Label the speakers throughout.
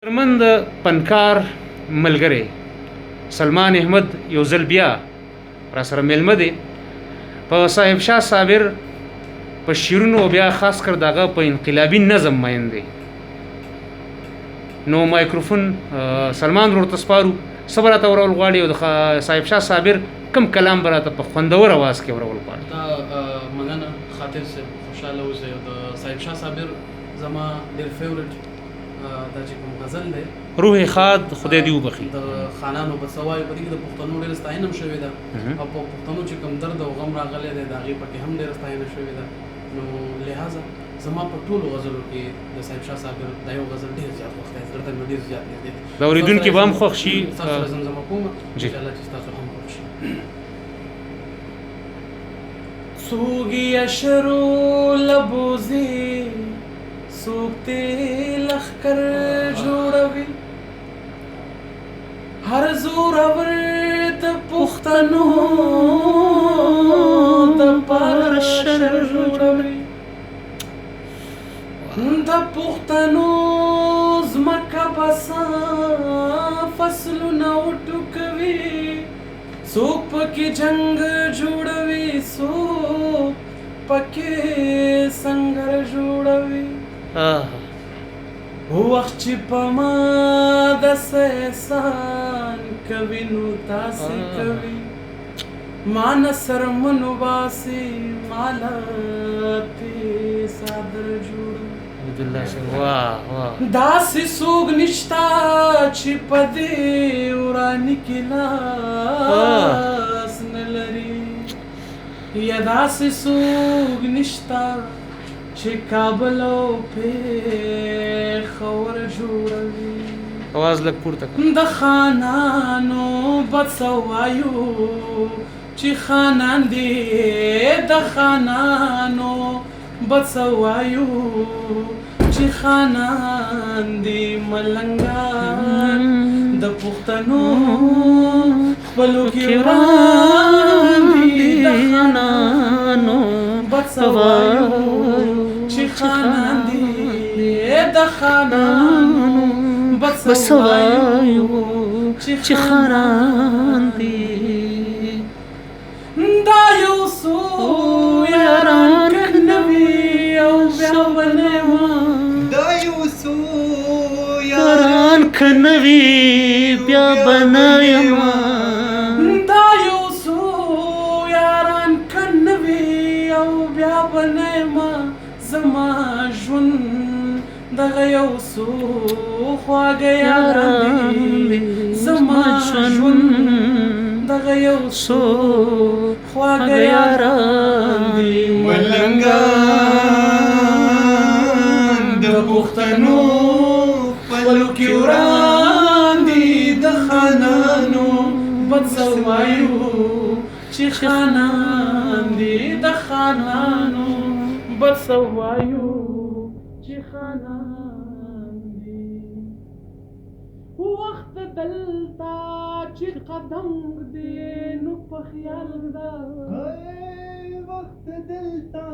Speaker 1: ترمن د پنکار ملګری سلمان احمد یو ځل بیا را سره میلمه دی په صاحب شاه صابر په شیرونو بیا خاص کر دغه په انقلابي نظم مین دی نو مایکروفون سلمان ورته سپارو صبر ته ورول غواړي او د صاحب شاه صابر کم کلام براته په خوندور आवाज کې ورول غواړي
Speaker 2: دا مننه خاطر سے خوشاله اوسه د صاحب شاه صابر زما ډیر فیورټ دا چې کوم غزل دی
Speaker 1: روح خاد خدای دی وبخي
Speaker 2: د خانانو په سوای په دې د پښتنو ډیر ستاینم شوی دا او په پښتنو چې کوم درد او غم راغلی دی دا غي پکې هم ډیر ستاینه شوی دا نو لہذا زما په ټولو غزلو کې د صاحب شاه صابر دا یو غزل ډیر زیات وخت دی درته ډیر زیات دی
Speaker 1: دا اوریدونکو به هم خوښ شي
Speaker 2: تاسو زما کوم ان شاء الله چې تاسو هم خوښ شي سوګي اشرو لبوزي سوکتے لخکر جوړوي هر زور اور د پښتنو د پرشر جوړوي د پښتنو زمکه بسا فصلونه وټوکوي څوک پکې جنگ جوړوي څوک پکې سنگر جوړوي وخت چې په ما داسې احسان کوي نو تاسې کوي ما نه سرمنو باسي مالا تې صادر جوړوي داسې څوک نشته چې په دې وراني کې لاس نه لري یا داسې څوک نشته چې کابل او پېښور جوړوي
Speaker 1: आवाज لږ پورته
Speaker 2: د خانانو بڅوایو چې خانان دي د خانانو بڅوایو چې خانان دي ملنګان د پښتنو خپلو کې وران دي د خانانو بڅوایو چې خانان دي د خانانو بڅوایو چې خانان دي دا یو څو یاران کنوي او بیا بنېما
Speaker 3: دا یو څو
Speaker 1: یاران کنوي بیا بنېما
Speaker 2: دا یو څو یاران کنوي او بیا بنېما زما ژوند دغه یو څو خواږه یاران دي زما ژوند دغه یو څو خواږه یاران دي
Speaker 3: ملنګان د پښتنو خپلو کې وران دي د خانانو
Speaker 2: بڅوایو چې خانان دي د خانانو بڅوایو چې خانان دي وخت دلتا چې قدم دې نو په خیال دا
Speaker 3: وخت دلتا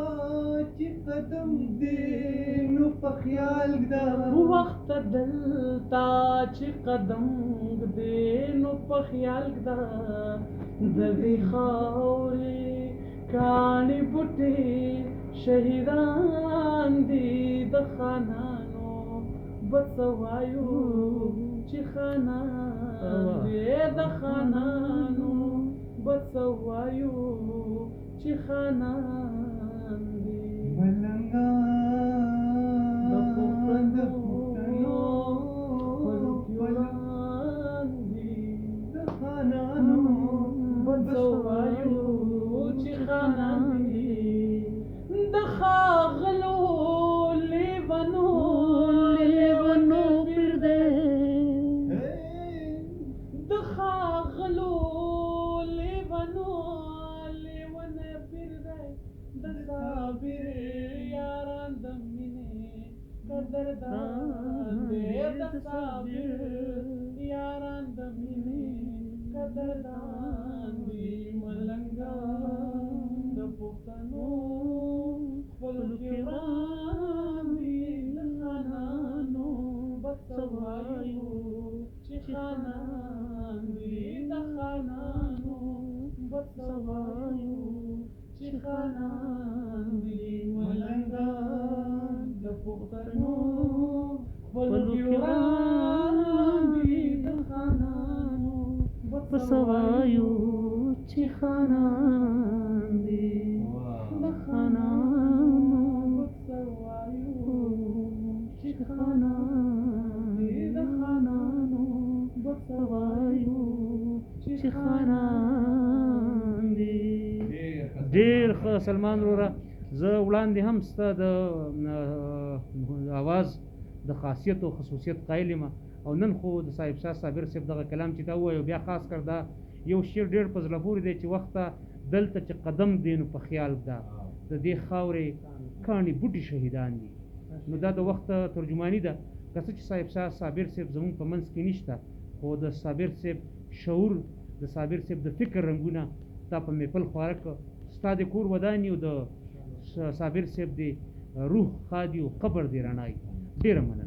Speaker 3: چې قدم دې نو په خیال دا
Speaker 2: وخت دلتا چې قدم دې نو په خیال دا د دې خاورې کاڼي بوټي شهیدان دي د خانانو بڅوایو چې خانان دي د خانانو بڅوایو چې خانان دي
Speaker 3: ملنګان
Speaker 2: د پښتنو
Speaker 3: ولان دي د خانانو
Speaker 2: بڅوایو چې خانان دي د خاغلو لیونو پر دې د خاغلو لیونو پر دې د صابر یاران د مینې قدردان دې د صابر یاران د مینې قدردان دي ملنګان د پښتنو خپل کې وران دي د خانانو بڅوایو
Speaker 3: وایو چې خانان دي د خانانو بس وایو چې خانان دي ملنګان د پښتنو ولګیوان دي د خانانو بس وایو چې خانان دي د خانانو بس وایو چې خانان دي د خانانو بس وایو چې خانان دي.
Speaker 1: ډېر ښه سلمان وروره، زه وړاندې هم ستا د اواز د خاصیت او خصوصیت قایل یم، او نن خو د صاحب شاه صابر صاحب دغه کلام چې دا ووایو بیا خاص کر دا یو شعر ډېر په زړه پورې دی چې وخته دلته چې قدم دی نو په خیال ده د دې خاورې کاڼي بوټي شهیدان دي. نو دا د وخت ترجماني ده، که څه چې صاحب شاه صابر صاحب زموږ په منځ کې نشته، خو د صابر صاحب شعور، د صابر صاحب د فکر رنګونه تا په محفل خواره کړه. ستا د کور وداني او د صابر صاحب د روح خادي او قبر دی رڼایي. ډېره مننه.